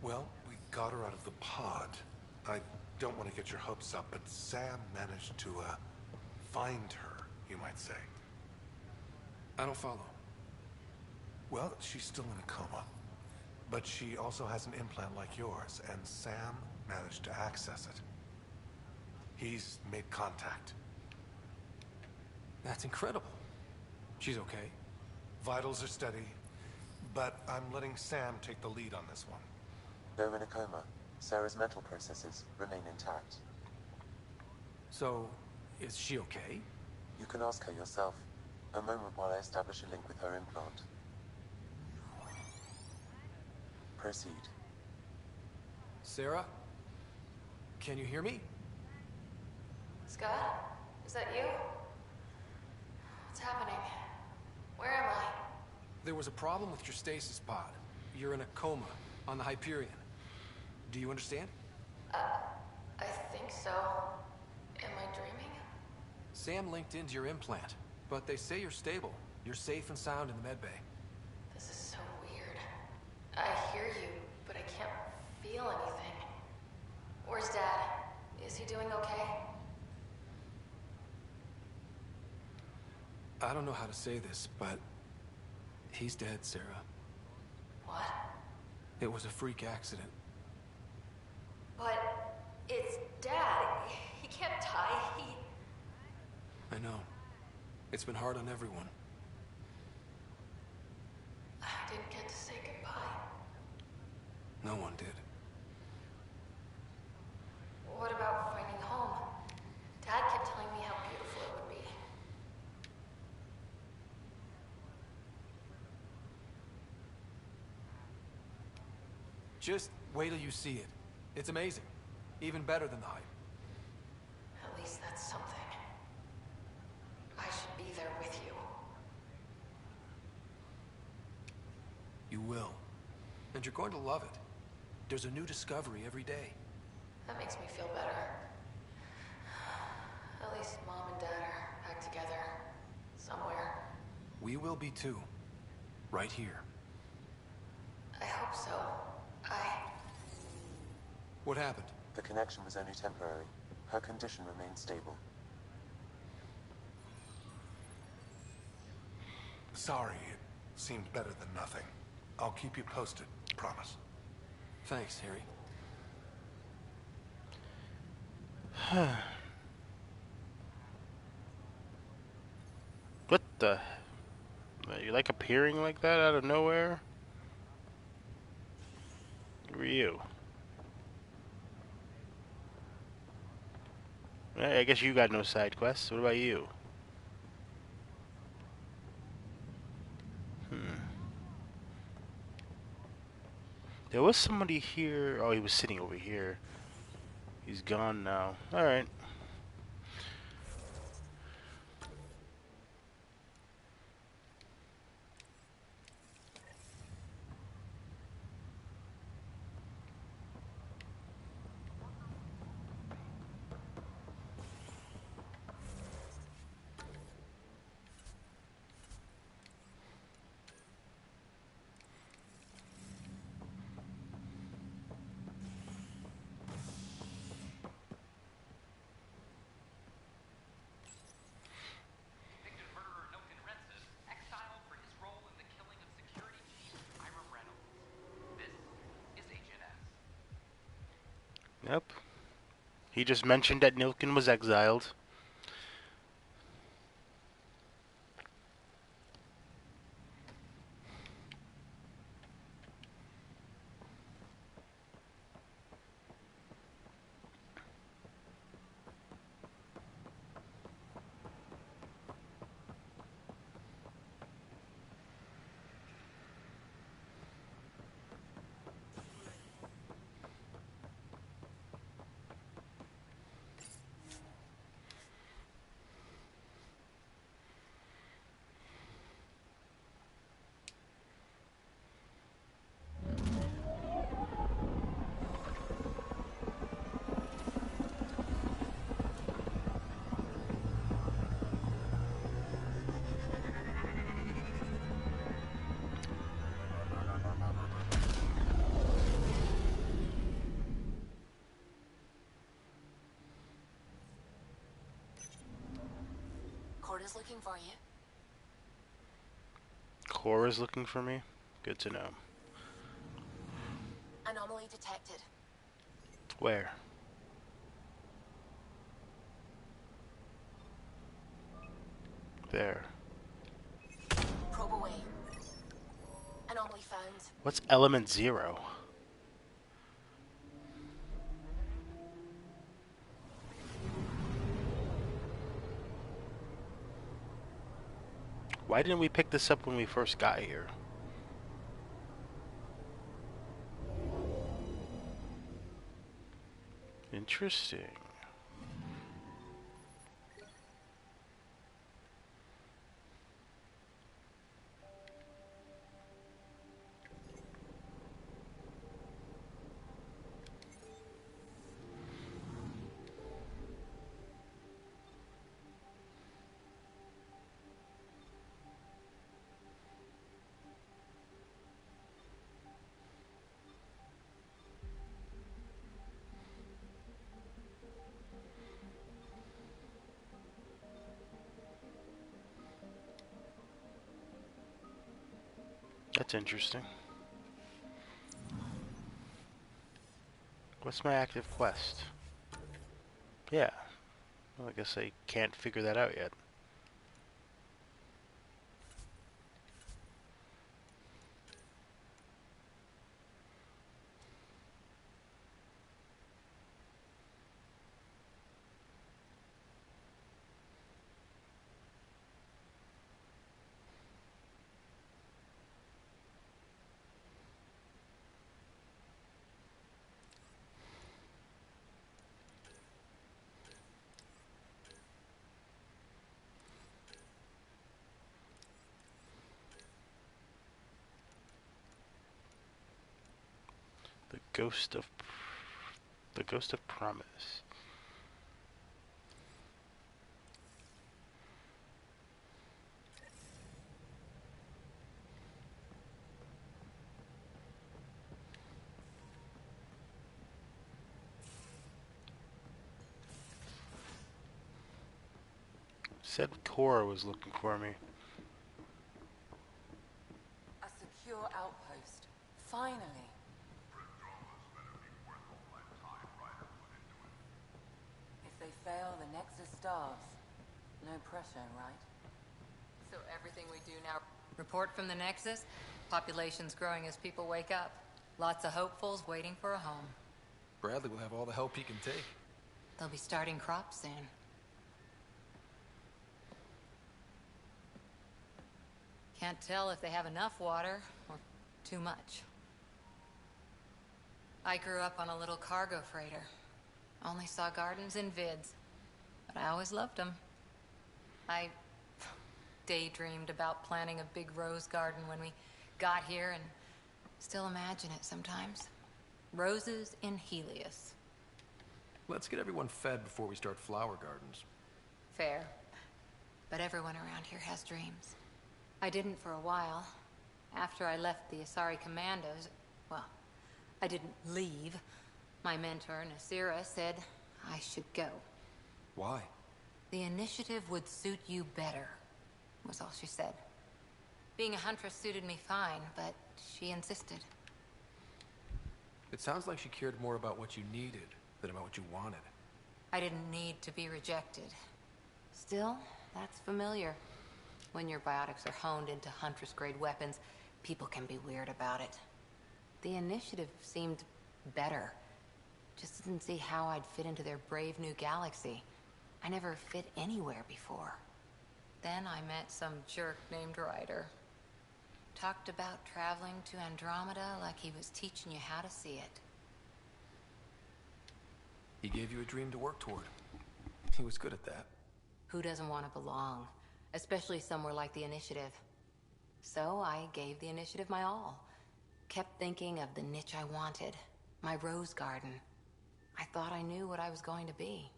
Well, we got her out of the pod. I don't want to get your hopes up, but Sam managed to, find her, you might say. I don't follow. Well, she's still in a coma. But she also has an implant like yours, and Sam managed to access it. He's made contact. That's incredible. She's okay. Vitals are steady, but I'm letting Sam take the lead on this one. Though in a coma, Sarah's mental processes remain intact. So, is she okay? You can ask her yourself. A moment while I establish a link with her implant. Proceed. Sarah? Can you hear me? Scott? Is that you? What's happening? Where am I? There was a problem with your stasis pod. You're in a coma on the Hyperion. Do you understand? I think so. Am I dreaming? Sam linked into your implant, but they say you're stable. You're safe and sound in the medbay. This is so weird. I hear you, but I can't feel anything. Where's Dad? Is he doing okay? I don't know how to say this, but he's dead, Sarah. What? It was a freak accident. But it's Dad. He can't die. I know. It's been hard on everyone. I didn't get to say goodbye. No one did. What about finding home? Dad kept telling me how beautiful it would be. Just wait till you see it. It's amazing. Even better than the hype. At least that's something. I should be there with you. You will. And you're going to love it. There's a new discovery every day. That makes me feel better. At least Mom and Dad are back together. Somewhere. We will be too. Right here. I hope so. What happened? The connection was only temporary. Her condition remained stable. Sorry, it seemed better than nothing. I'll keep you posted, promise. Thanks, Harry. What the... You like appearing like that out of nowhere? Who are you? I guess you got no side quests. What about you? There was somebody here. Oh, he was sitting over here. He's gone now. Alright. Yep. He just mentioned that Nilkin was exiled. Corda's looking for you. Cora's looking for me? Good to know. Anomaly detected. Where? There. Probe away. Anomaly found. What's element 0? Why didn't we pick this up when we first got here? Interesting. That's interesting. What's my active quest? Yeah. Well, I guess I can't figure that out yet. The Ghost of Promise. Said Cora was looking for me. A secure outpost. Finally. If they fail, the Nexus starves. No pressure, right? So everything we do now... Report from the Nexus? Population's growing as people wake up. Lots of hopefuls waiting for a home. Bradley will have all the help he can take. They'll be starting crops soon. Can't tell if they have enough water or too much. I grew up on a little cargo freighter. Only saw gardens in vids, but I always loved them. I daydreamed about planting a big rose garden when we got here and still imagine it sometimes. Roses in Helios. Let's get everyone fed before we start flower gardens. Fair. But everyone around here has dreams. I didn't for a while. After I left the Asari Commandos, well, I didn't leave. My mentor, Nasira, said I should go. Why? The initiative would suit you better, was all she said. Being a huntress suited me fine, but she insisted. It sounds like she cared more about what you needed than about what you wanted. I didn't need to be rejected. Still, that's familiar. When your biotics are honed into Huntress-grade weapons, people can be weird about it. The initiative seemed better. Just didn't see how I'd fit into their brave new galaxy. I never fit anywhere before. Then I met some jerk named Ryder. Talked about traveling to Andromeda like he was teaching you how to see it. He gave you a dream to work toward. He was good at that. Who doesn't want to belong? Especially somewhere like the Initiative. So I gave the Initiative my all. Kept thinking of the niche I wanted. My rose garden. I thought I knew what I was going to be.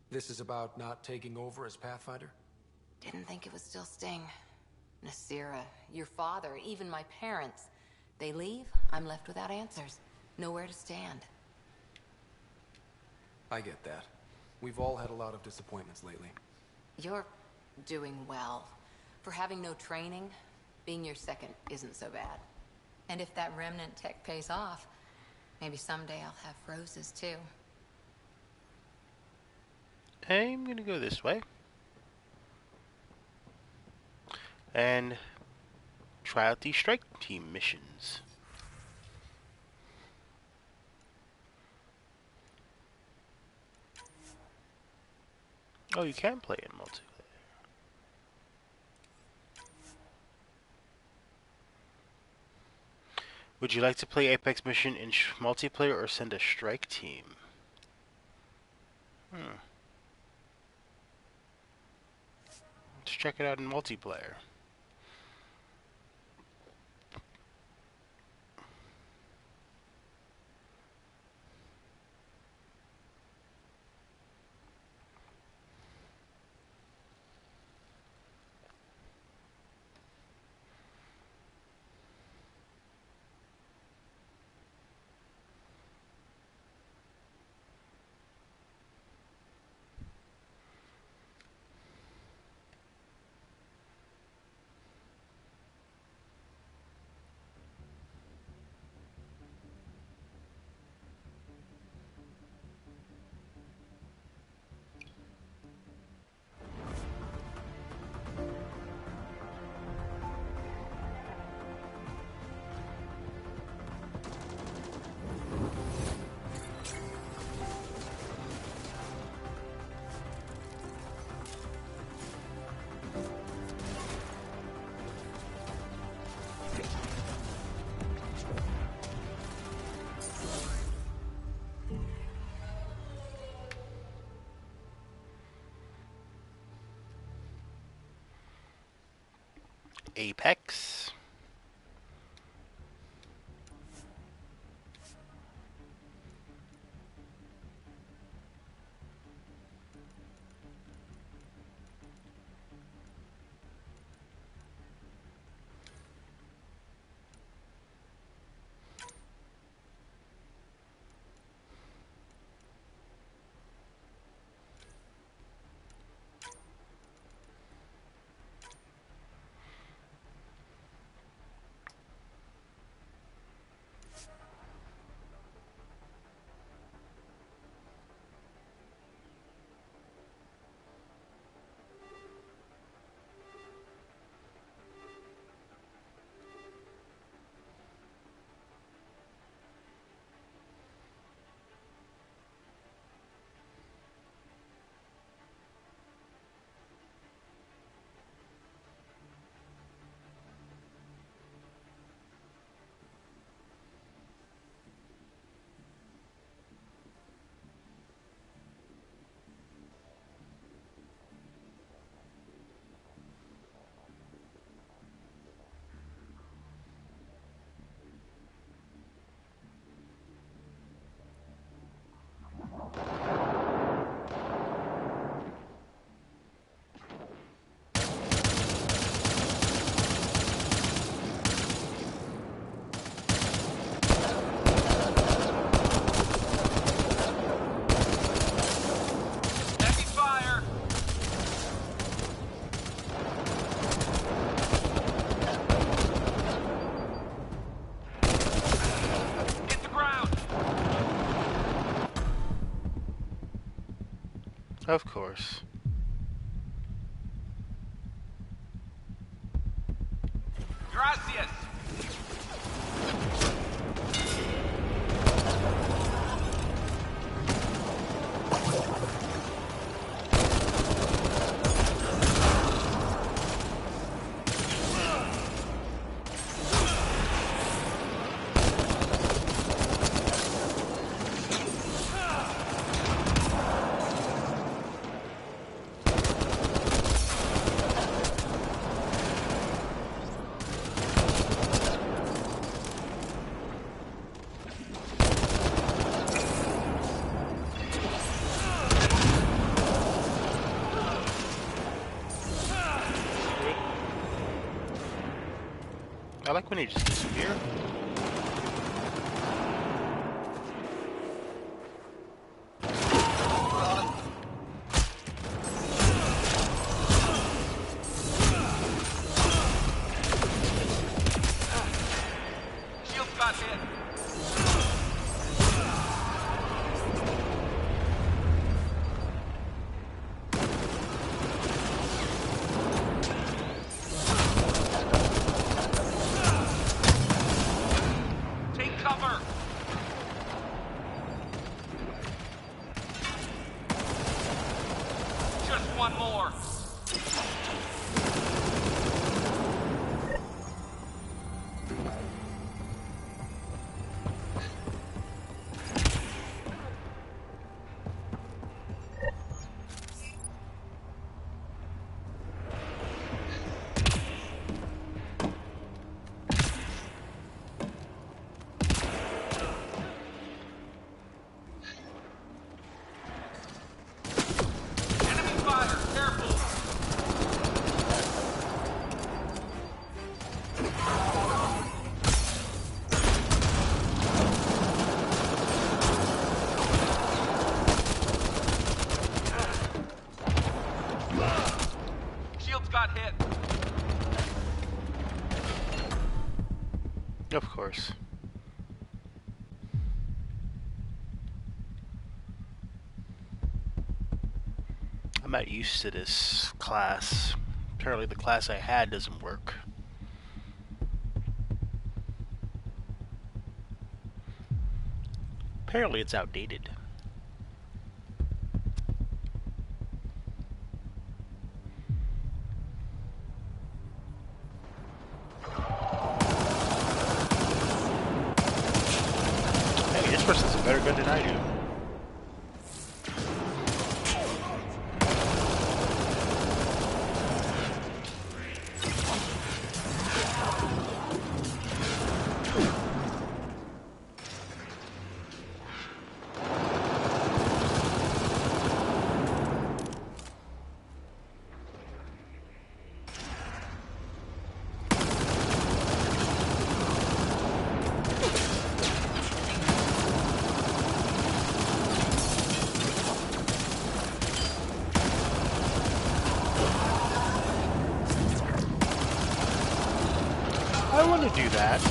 This is about not taking over as Pathfinder? Didn't think it would still sting. Nasira, your father, even my parents. They leave, I'm left without answers. Nowhere to stand. I get that. We've all had a lot of disappointments lately. You're doing well. For having no training, being your second isn't so bad. And if that remnant tech pays off, maybe someday I'll have roses too. I'm gonna go this way. And try out these strike team missions. Oh, you can play in multiplayer. Would you like to play Apex mission in multiplayer or send a strike team? Let's check it out in multiplayer. Apex. Of course. Gracias! I like when he just disappear. Shield got hit. Take cover. Just one more. Enemy fire. Careful. Shields got hit. Of course. I'm not used to this class. Apparently the class I had doesn't work. Apparently it's outdated. Hey, this person's a better gun than I do. I want to do that.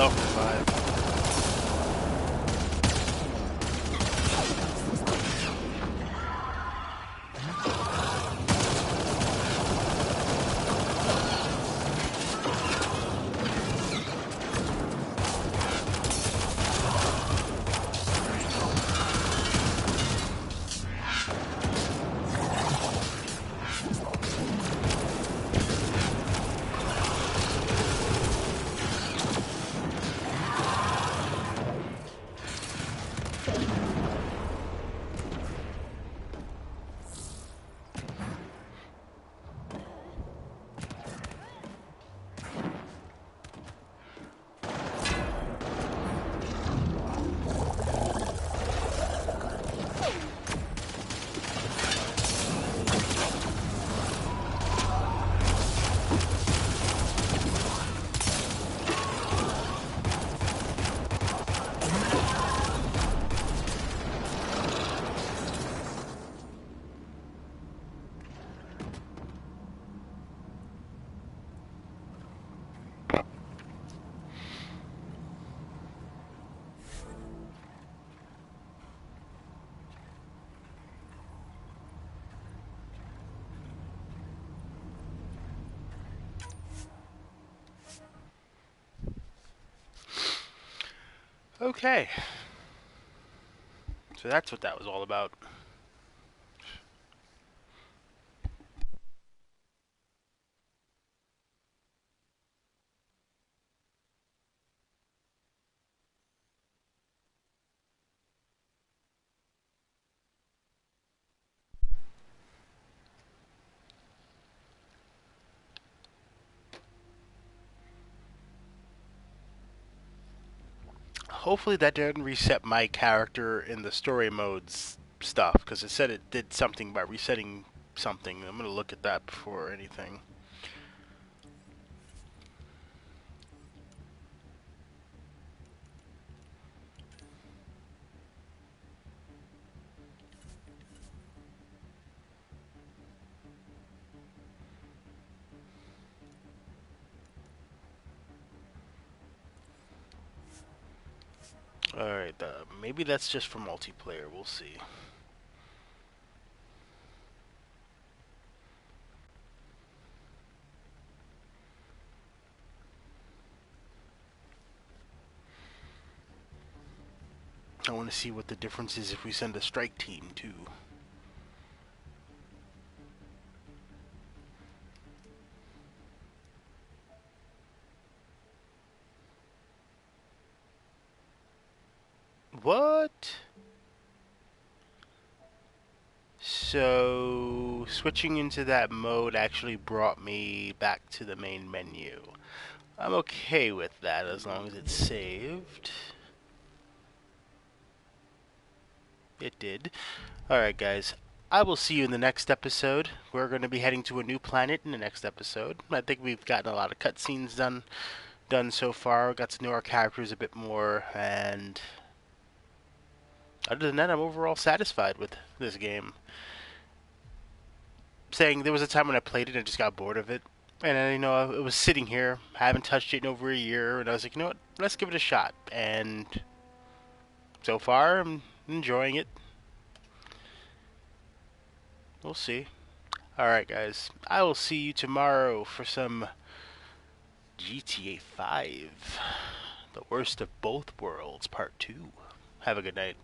Self-revive. Okay. So that's what that was all about. Hopefully that didn't reset my character in the story modes stuff, because it said it did something by resetting something. I'm going to look at that before anything. Alright, maybe that's just for multiplayer. We'll see. I want to see what the difference is if we send a strike team, too. What? So, switching into that mode actually brought me back to the main menu. I'm okay with that as long as it's saved. It did. Alright, guys. I will see you in the next episode. We're going to be heading to a new planet in the next episode. I think we've gotten a lot of cutscenes done so far. Got to know our characters a bit more, and other than that, I'm overall satisfied with this game. Saying there was a time when I played it and I just got bored of it. And, you know, it was sitting here. I haven't touched it in over a year. And I was like, you know what? Let's give it a shot. And so far, I'm enjoying it. We'll see. Alright, guys. I will see you tomorrow for some GTA 5. The Worst of Both Worlds, Part 2. Have a good night.